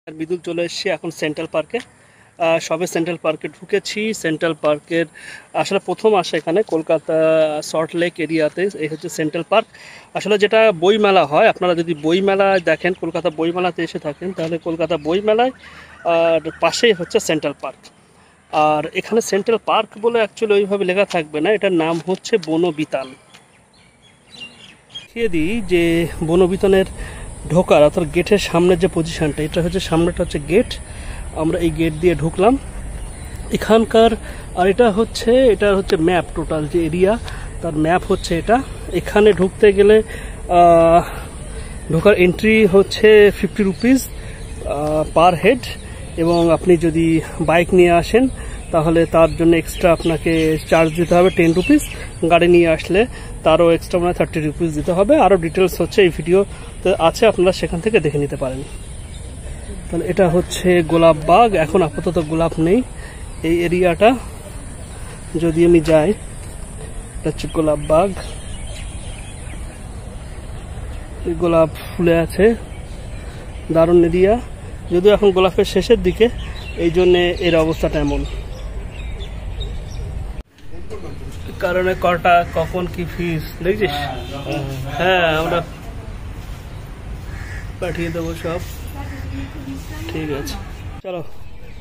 বিদুল চলে এসেছি এখন সেন্ট্রাল পার্কে। সবে সেন্ট্রাল পার্কে ঢুকেছি। সেন্ট্রাল পার্কের আসলে প্রথম আসে এখানে কলকাতা সল্ট লেক এরিয়াতে। এই হচ্ছে সেন্ট্রাল পার্ক। আসলে যেটা বইমেলা হয়, আপনারা যদি বইমেলায় দেখেন, কলকাতা বইমেলাতে এসে থাকেন, তাহলে কলকাতা বইমেলায় পাশেই হচ্ছে সেন্ট্রাল পার্ক। আর এখানে সেন্ট্রাল পার্ক বলে অ্যাকচুয়ালি ওইভাবে লেখা থাকবে না, এটার নাম হচ্ছে বনবিতান। দেখিয়ে দিই যে বনবিতানের ঢোকার অর্থাৎ গেটের সামনের যে পজিশনটা, এটা হচ্ছে সামনেটা হচ্ছে গেট। আমরা এই গেট দিয়ে ঢুকলাম এখানকার। আর এটা হচ্ছে ম্যাপ, টোটাল যে এরিয়া তার ম্যাপ হচ্ছে এটা। এখানে ঢুকতে গেলে ঢোকার এন্ট্রি হচ্ছে 50 রুপিস পার হেড, এবং আপনি যদি বাইক নিয়ে আসেন তাহলে তার জন্য এক্সট্রা আপনাকে চার্জ দিতে হবে 10 রুপিস। গাড়ি নিয়ে আসলে তারও এক্সট্রা 30 রুপিস দিতে হবে। আরও ডিটেলস হচ্ছে এই ভিডিওতে আছে, আপনারা সেখান থেকে দেখে নিতে পারেন। তাহলে এটা হচ্ছে গোলাপ বাগ। এখন আপাতত গোলাপ নেই এই এরিয়াটা। যদি আমি যাই, এটা হচ্ছে গোলাপ বাগ। গোলাপ ফুলে আছে, দারুণ এরিয়া। যদিও এখন গোলাপের শেষের দিকে, এই জন্যে এর অবস্থাটা এমন। কারণে কটা কখন কি ফিস দেখছিস? হ্যাঁ, আমরা পাঠিয়ে দেবো সব। ঠিক আছে, চলো।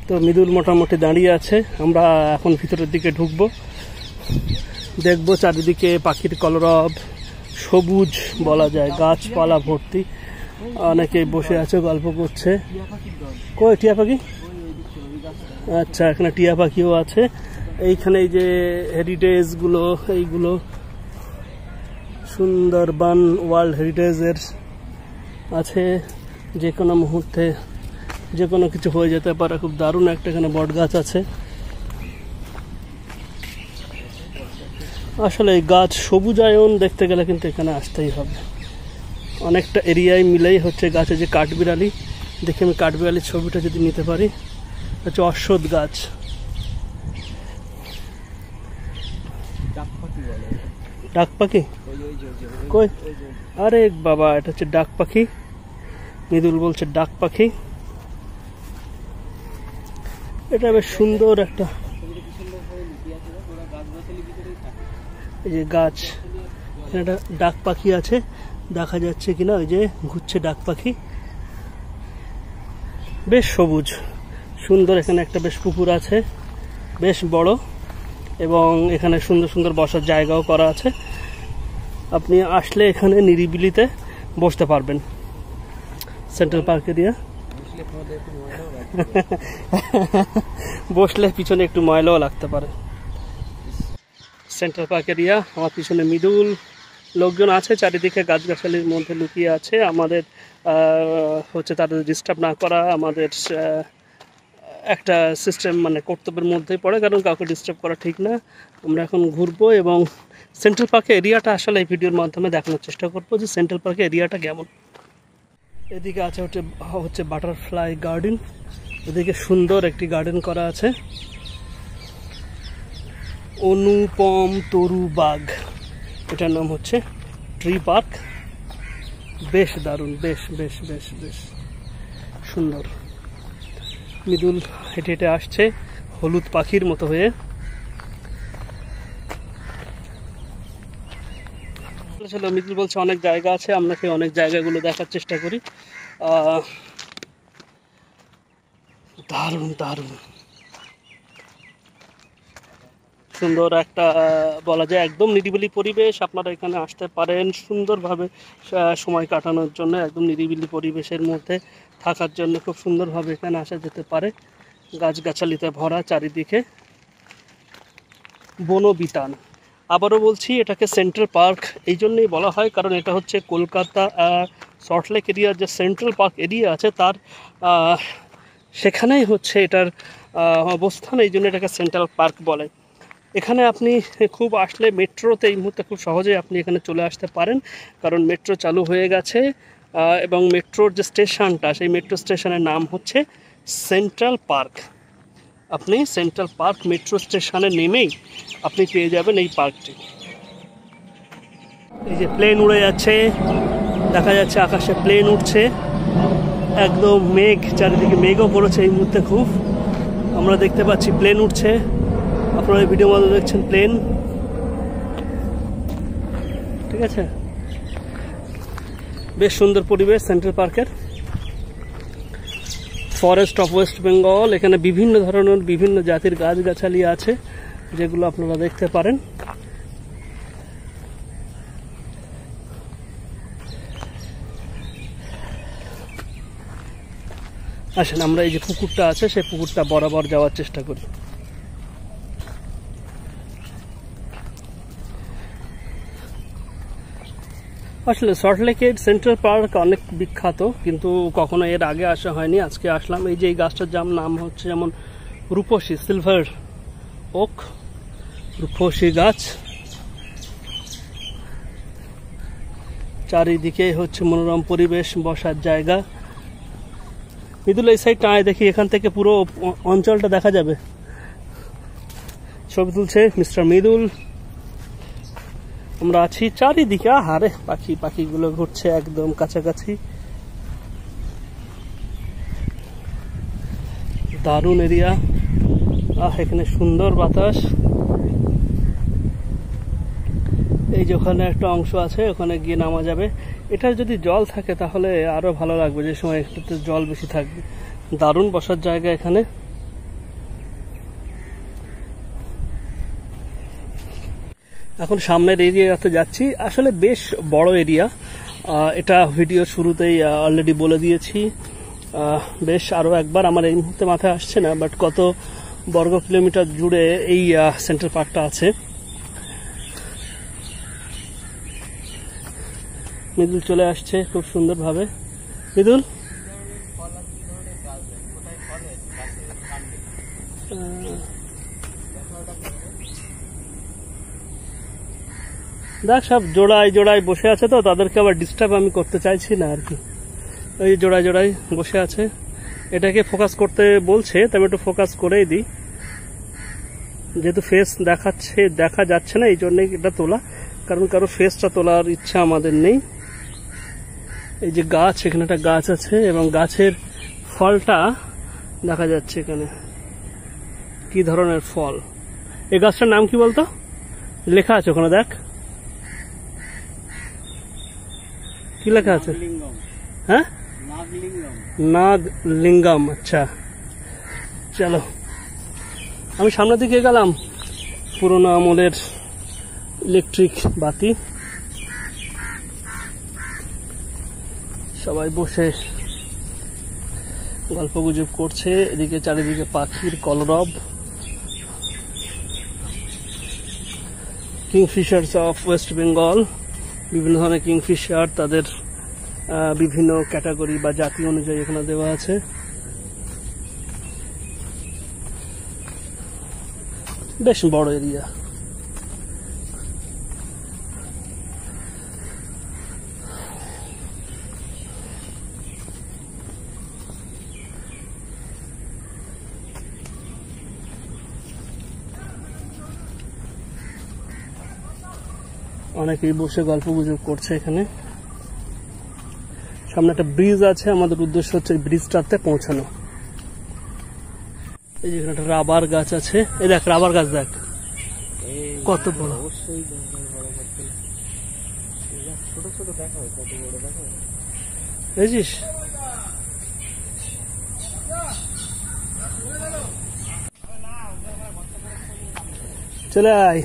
তো মৃদুল মোটামুটি দাঁড়িয়ে আছে, আমরা এখন ভিতরের দিকে ঢুকবো। দেখবো চারিদিকে পাখির কলরব, সবুজ বলা যায়, গাছপালা ভর্তি। অনেকে বসে আছে, গল্প করছে। কই টিয়া পাখি? আচ্ছা, এখানে টিয়া পাখিও আছে। এইখানে এই যে হেরিটেজ গুলো, এইগুলো সুন্দরবন ওয়ার্ল্ড হেরিটেজের আছে। যে কোনো মুহূর্তে যে কোনো কিছু হয়ে যেতে পারে। খুব দারুণ একটা এখানে বট গাছ আছে। আসলে এই গাছ সবুজায়ন দেখতে গেলে কিন্তু এখানে আসতেই হবে। অনেকটা এরিয়ায় মিলেই হচ্ছে গাছে যে কাঠবিড়ালি, দেখে আমি কাঠবিড়ালির ছবিটা যদি নিতে পারি। হচ্ছে অশ্বত্থ গাছ। ডাক পাখি কই? আরে বাবা, এটা হচ্ছে ডাক পাখি। মৃদুল বলছে ডাক পাখি। এটা বেশ সুন্দর একটা, এই যে গাছ, একটা ডাক পাখি আছে, দেখা যাচ্ছে কিনা, ওই যে ঘুরছে ডাক পাখি। বেশ সবুজ সুন্দর। এখানে একটা বেশ পুকুর আছে, বেশ বড়, এবং এখানে সুন্দর সুন্দর বসার জায়গাও করা আছে। আপনি আসলে এখানে নিরিবিলিতে বসতে পারবেন সেন্ট্রাল পার্ক এরিয়া। বসলে পিছনে একটু ময়লাও লাগতে পারে। সেন্ট্রাল পার্ক এরিয়া, আমার পিছনে মৃদুল। লোকজন আছে চারিদিকে, গাছগাছালির মধ্যে লুকিয়ে আছে। আমাদের হচ্ছে তাদের ডিস্টার্ব না করা আমাদের একটা সিস্টেম, মানে কর্তব্যের মধ্যেই পড়ে, কারণ কাউকে ডিস্টার্ব করা ঠিক না। আমরা এখন ঘুরবো এবং সেন্ট্রাল পার্কের এরিয়াটা আসলে এই ভিডিওর মাধ্যমে দেখানোর চেষ্টা করবো যে সেন্ট্রাল পার্কের এরিয়াটা কেমন। এদিকে আছে হচ্ছে বাটারফ্লাই গার্ডেন। এদিকে সুন্দর একটি গার্ডেন করা আছে, অনুপম তরু বাগ, এটার নাম হচ্ছে ট্রি পার্ক। বেশ দারুণ, বেশ বেশ বেশ বেশ সুন্দর। মৃদুল হেঁটে হেঁটে আসছে হলুদ পাখির মতো হয়ে। মৃদুল বলছে অনেক জায়গা আছে, আমরা সেই অনেক জায়গাগুলো দেখার চেষ্টা করি। দারুণ দারুণ সুন্দর একটা, বলা যায় একদম নিরিবিলি পরিবেশ। আপনারা এখানে আসতে পারেন সুন্দরভাবে সময় কাটানোর জন্য। একদম নিরিবিলি পরিবেশের মধ্যে থাকার জন্য খুব সুন্দরভাবে এখানে আসা যেতে পারে। গাছগাছালিতে ভরা চারিদিকে। বনবিতান, আবারও বলছি, এটাকে সেন্ট্রাল পার্ক এই জন্যই বলা হয় কারণ এটা হচ্ছে কলকাতা সল্টলেক এরিয়ার যে সেন্ট্রাল পার্ক এরিয়া আছে তার সেখানেই হচ্ছে এটার অবস্থান, এই জন্য এটাকে সেন্ট্রাল পার্ক বলে। এখানে আপনি খুব আসলে মেট্রোতে এই মুহূর্তে খুব সহজেই আপনি এখানে চলে আসতে পারেন, কারণ মেট্রো চালু হয়ে গেছে। এবং মেট্রোর যে স্টেশনটা, সেই মেট্রো স্টেশনের নাম হচ্ছে সেন্ট্রাল পার্ক। আপনি সেন্ট্রাল পার্ক মেট্রো স্টেশনে নেমেই আপনি পেয়ে যাবেন এই পার্কটি। এই যে প্লেন উড়ে যাচ্ছে, দেখা যাচ্ছে আকাশে প্লেন উঠছে। একদম মেঘ, চারিদিকে মেঘও পড়েছে এই মুহূর্তে খুব। আমরা দেখতে পাচ্ছি প্লেন উঠছে, আপনারা ভিডিও মধ্যে দেখছেন প্লেন, ঠিক আছে। বেশ সুন্দর পরিবেশ সেন্ট্রাল পার্কের। ফরেস্ট অফ ওয়েস্ট বেঙ্গল, এখানে বিভিন্ন ধরনের বিভিন্ন জাতির গাছগাছালি আছে যেগুলো আপনারা দেখতে পারেন। আসেন আমরা এই যে পুকুরটা আছে সেই পুকুরটা বরাবর যাওয়ার চেষ্টা করি। আসলে সল্টলেকের সেন্ট্রাল পার্ক অনেক বিখ্যাত, কিন্তু কখনো এর আগে আসা হয়নি, আজকে আসলাম। এই যে এই গাছটার নাম হচ্ছে যেমন রূপসী, সিলভার ওক, রূপসী গাছ। চারিদিকে হচ্ছে মনোরম পরিবেশ, বসার জায়গা। মিদুল এই সাইডটা আয় দেখি, এখান থেকে পুরো অঞ্চলটা দেখা যাবে। ছবি তুলছে মিস্টার মিদুল। আমরা আছি চারিদিকে, আহারে পাখিগুলো ঘুরছে একদম কাছাকাছি। দারুণ এরিয়া, এখানে সুন্দর বাতাস। এই যে ওখানে একটা অংশ আছে, ওখানে গিয়ে নামা যাবে। এটার যদি জল থাকে তাহলে আরো ভালো লাগবে, যে সময় একটু জল বেশি থাকবে। দারুণ বসার জায়গা এখানে। এখন সামনের এরিয়াতে যাচ্ছি, আসলে বেশ বড় এরিয়া। এটা ভিডিও শুরুতেই অলরেডি বলে দিয়েছি। বেশ আরো একবার আমার এই মুহূর্তে মাথায় আসছে না, বাট কত বর্গ কিলোমিটার জুড়ে এই সেন্ট্রাল পার্কটা আছে। মিদুল চলে আসছে খুব সুন্দরভাবে। মিদুল দেখ, সব জোড়ায় বসে আছে, তো তাদেরকে আবার ডিস্টার্ব আমি করতে চাইছি না আর কি। ওই জোড়ায় বসে আছে, এটাকে ফোকাস করতে বলছে, তবে একটু ফোকাস করেই দিই, যেহেতু ফেস দেখা যাচ্ছে না, এই জন্যই এটা তোলা, কারণ কারো ফেসটা তোলার ইচ্ছা আমাদের নেই। এই যে গাছ, এখানে একটা গাছ আছে এবং গাছের ফলটা দেখা যাচ্ছে এখানে, কি ধরনের ফল। এই গাছটার নাম কি বলতো? লেখা আছে ওখানে, দেখ কি লেখা আছে। হ্যাঁ, নাগলিঙ্গম। আচ্ছা চলো, আমি সামনের দিকে গেলাম। পুরোনো আমলের ইলেকট্রিক বাতি, সবাই বসে গল্পগুজব করছে। এদিকে চারিদিকে পাখির কলরব। কিংফিশার্স অফ ওয়েস্ট বেঙ্গল, বিভিন্ন ধরনের কিংফিশার, তাদের বিভিন্ন ক্যাটাগরি বা জাতি অনুযায়ী এখানে দেওয়া আছে। বেশ বড় এরিয়া। অনেকেই বসে গল্প গুজব করছে এখানে। সামনে একটা ব্রিজ আছে, আমাদের উদ্দেশ্য হচ্ছে ব্রিজটাতে পৌঁছানো। এই যে এখানে একটা রাবার গাছ আছে, এই দেখ রাবার গাছ, দেখ কত বড়। ছোট দেখা হয়, কত বড় দেখা হয়, বুঝিস? চলে আয়,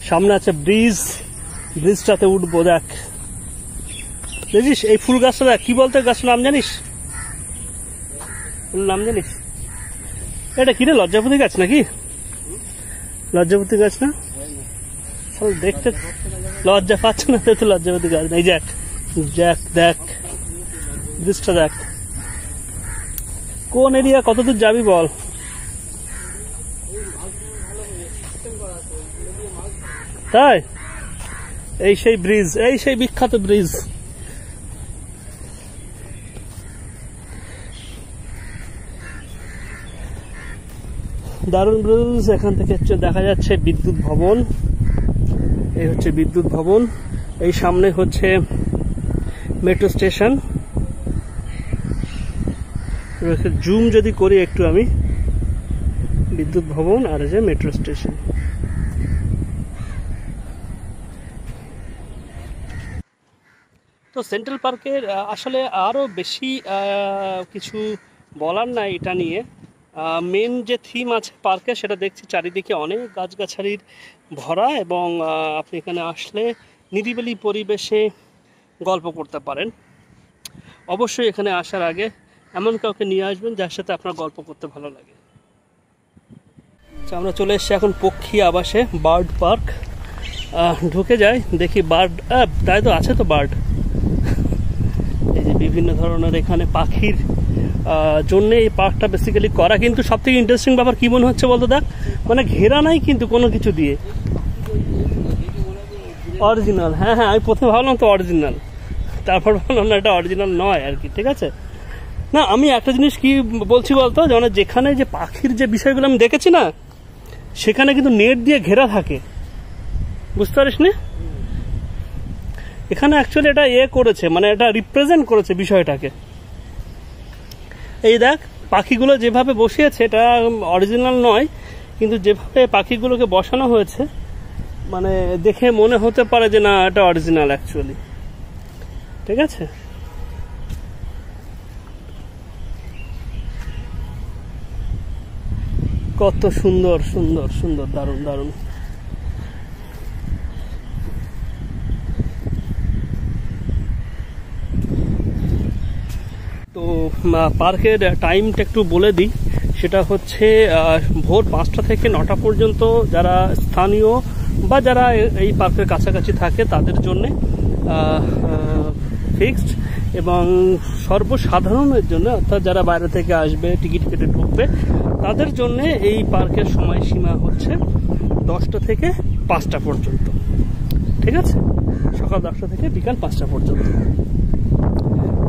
সামনে আছে ব্রিজ, ব্রিজটাতে উঠবো। দেখ বুঝিস, এই ফুল গাছটা দেখ, কি বলতে গাছটার নাম জানিস? নাম জানিস? এটা কি রে, লজ্জাপতি গাছ নাকি? লজ্জাপতি গাছ না? দেখতে লজ্জা পাচ্ছে না, তো লজ্জাপতি গাছ নাই। দেখ ব্রিজটা দেখ। কোন এরিয়া, কত দূর যাবি বল? তাই এই সেই ব্রিজ, এই সেই বিখ্যাত ব্রিজ। দারুণ ব্রিজ। এখান থেকে দেখা যাচ্ছে বিদ্যুৎ ভবন। এই হচ্ছে বিদ্যুৎ ভবন। এই সামনে হচ্ছে মেট্রো স্টেশন। জুম যদি করি একটু আমি, বিদ্যুৎ ভবন আর এই যে মেট্রো স্টেশন। তো সেন্ট্রাল পার্কের আসলে আরও বেশি কিছু বলার নাই এটা নিয়ে। মেন যে থিম আছে পার্কে সেটা দেখছি চারিদিকে অনেক গাছগাছালির ভরা, এবং আপনি এখানে আসলে নিরিবিলি পরিবেশে গল্প করতে পারেন। অবশ্যই এখানে আসার আগে এমন কাউকে নিয়ে আসবেন যার সাথে আপনার গল্প করতে ভালো লাগে। আমরা চলে এসেছি এখন পক্ষী আবাসে, বার্ড পার্ক। ঢুকে যাই, দেখি বার্ড, তাই তো আছে তো বার্ড। এই যে বিভিন্ন ধরনের এখানে পাখির জন্য এই পার্কটা বেসিক্যালি করা। কিন্তু সব থেকে ইন্টারেস্টিং ব্যাপার কি মনে হচ্ছে বলতো দেখ, মানে ঘেরা নাই কিন্তু কোনো কিছু দিয়ে, অরিজিনাল। হ্যাঁ হ্যাঁ, আমি প্রথমে ভাবলাম তো অরিজিনাল, তারপর ভাবলাম না এটা অরিজিনাল নয় আর কি। ঠিক আছে, না আমি একটা জিনিস কি বলছি বলতো, যেখানে যে পাখির যে বিষয়গুলো আমি দেখেছি না, সেখানে কিন্তু নেট দিয়ে ঘেরা থাকে, বুঝতে পারিস না? এখানে অ্যাকচুয়ালি এটা করেছে, মানে এটা রিপ্রেজেন্ট করেছে বিষয়টাকে। এই দেখ পাখিগুলো যেভাবে বসিয়েছে, এটা অরিজিনাল নয়, কিন্তু যেভাবে পাখিগুলোকে বসানো হয়েছে, মানে দেখে মনে হতে পারে যে না এটা অরিজিনাল অ্যাকচুয়ালি। ঠিক আছে, কত সুন্দর সুন্দর সুন্দর, দারুণ দারুণ। তো পার্কের টাইমটা একটু বলে দিই, সেটা হচ্ছে ভোর 5টা থেকে 9টা পর্যন্ত যারা স্থানীয় বা যারা এই পার্কের কাছাকাছি থাকে তাদের জন্যে ফিক্সড, এবং সর্বসাধারণের জন্য অর্থাৎ যারা বাইরে থেকে আসবে টিকিট কেটে ঢুকবে তাদের জন্য এই পার্কের সময়সীমা হচ্ছে 10টা থেকে 5টা পর্যন্ত। ঠিক আছে, সকাল 10টা থেকে বিকাল 5টা পর্যন্ত।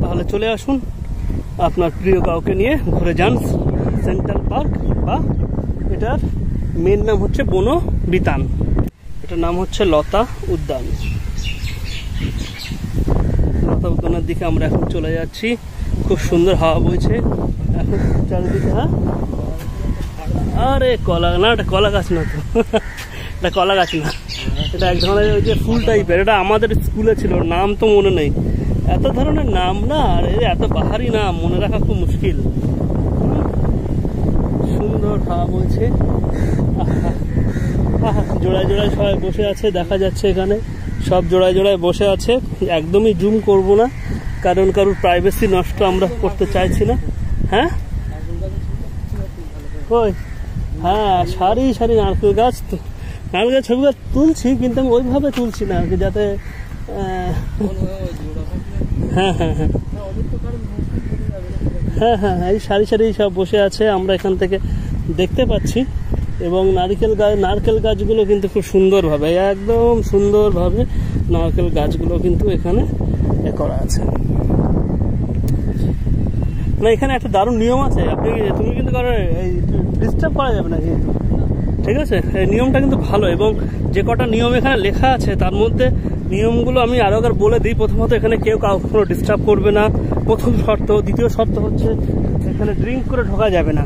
তাহলে চলে আসুন আপনার প্রিয় কাউকে নিয়ে, ঘুরে যান সেন্ট্রাল পার্ক, বা এটার মেন নাম হচ্ছে বনবিতান, এটার নাম হচ্ছে লতা উদ্যান। লতা উদ্যানের দিকে আমরা এখন চলে যাচ্ছি। খুব সুন্দর হাওয়া বইছে এখন চারিদিকে। হ্যাঁ, আরে কলা না, এটা কলা গাছ না তো, এটা কলা গাছ না, এটা এক ধরনের ওই যে ফুল টাইপের। এটা আমাদের স্কুলে ছিল, নাম তো মনে নেই। এত ধরনের নাম না, আর এত বাহারি নাম মনে রাখা খুব মুশকিল। সুন্দর হাওয়া বইছে, জোড়ায় জোড়ায় সবাই বসে আছে, দেখা যাচ্ছে এখানে সব জোড়ায় জোড়ায় বসে আছে। একদমই জুম করব না, কারণ কারোর প্রাইভেসি নষ্ট আমরা করতে চাইছি না। হ্যাঁ ওই, হ্যাঁ সারি সারি নারকেল গাছ, নারকেল গাছ ছবি তুলছি, কিন্তু আমি ওইভাবে তুলছি না আর কি, যাতে হ্যাঁ হ্যাঁ হ্যাঁ হ্যাঁ হ্যাঁ হ্যাঁ, এই সারি সারি সব বসে আছে, আমরা এখান থেকে দেখতে পাচ্ছি। এবং নারকেল গাছগুলো কিন্তু খুব সুন্দরভাবে, একদম সুন্দরভাবে নারকেল গাছগুলো কিন্তু এখানে করা আছে। না, এখানে একটা দারুণ নিয়ম আছে, তুমি কিন্তু ডিস্টার্ব করা যাবে না কিন্তু। ঠিক আছে, এই নিয়মটা কিন্তু ভালো, এবং যে কটা নিয়ম এখানে লেখা আছে তার মধ্যে নিয়মগুলো আমি আরো একবার বলে দিই। প্রথমত, এখানে কেউ কাউকে ডিস্টার্ব করবে না, প্রথম শর্ত। দ্বিতীয় শর্ত হচ্ছে এখানে ড্রিঙ্ক করে ঢোকা যাবে না।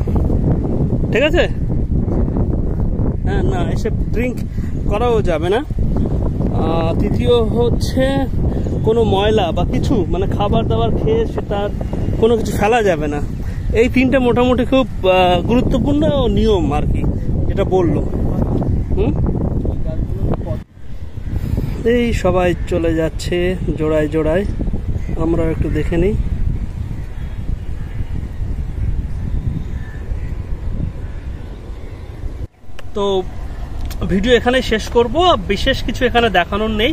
ঠিক আছে, হ্যাঁ, না এসে ড্রিঙ্ক করাও যাবে না। তৃতীয় হচ্ছে কোনো ময়লা বা কিছু, মানে খাবার দাবার খেয়ে সেটার কোনো কিছু ফেলা যাবে না। এই তিনটে মোটামুটি খুব গুরুত্বপূর্ণ নিয়ম আর কি, যেটা বললো। এই সবাই চলে যাচ্ছে জোড়ায় জোড়ায়, আমরা একটু দেখে নিই। তো ভিডিও এখানে শেষ করব, বিশেষ কিছু এখানে দেখানোর নেই।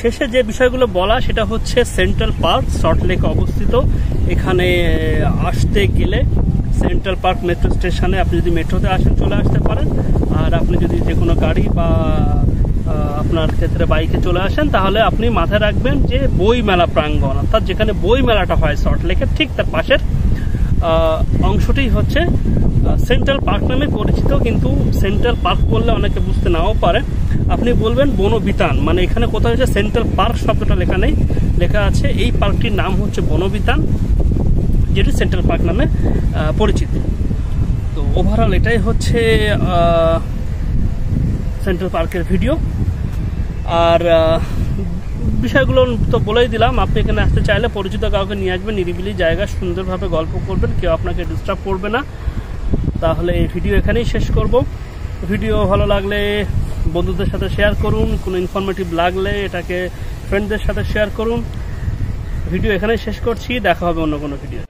শেষে যে বিষয়গুলো বলা সেটা হচ্ছে সেন্ট্রাল পার্ক সল্টলেকে অবস্থিত। এখানে আসতে গেলে সেন্ট্রাল পার্ক মেট্রো স্টেশনে আপনি যদি মেট্রোতে আসেন চলে আসতে পারেন, আর আপনি যদি যে কোনো গাড়ি বা আপনার ক্ষেত্রে বাইকে চলে আসেন তাহলে আপনি মাথায় রাখবেন যে বই মেলা প্রাঙ্গণ, অর্থাৎ যেখানে বই মেলাটা হয় সল্টলেকের ঠিক তার পাশের অংশটি হচ্ছে সেন্ট্রাল পার্ক নামে পরিচিত। কিন্তু সেন্ট্রাল পার্ক বললে অনেকে বুঝতে নাও পারে, আপনি বলবেন বনবিতান, মানে এখানে কোথাও হচ্ছে সেন্ট্রাল পার্ক শব্দটা লেখা নেই, লেখা আছে এই পার্কটির নাম হচ্ছে বনবিতান, যেটি সেন্ট্রাল পার্ক নামে পরিচিত। তো ওভারঅল এটাই হচ্ছে সেন্ট্রাল পার্কের ভিডিও। আর বিষয়গুলো তো বলেই দিলাম, আপনি এখানে আসতে চাইলে পরিচিত কাউকে নিয়ে আসবেন, নিরিবিলি জায়গা, সুন্দরভাবে গল্প করবেন, কেউ আপনাকে ডিস্টার্ব করবে না। তাহলে এই ভিডিও এখানেই শেষ করব। ভিডিও ভালো লাগলে বন্ধুদের সাথে শেয়ার করুন, কোনো ইনফরমেটিভ লাগলে এটাকে ফ্রেন্ডদের সাথে শেয়ার করুন। ভিডিও এখানেই শেষ করছি, দেখা হবে অন্য কোনো ভিডিও।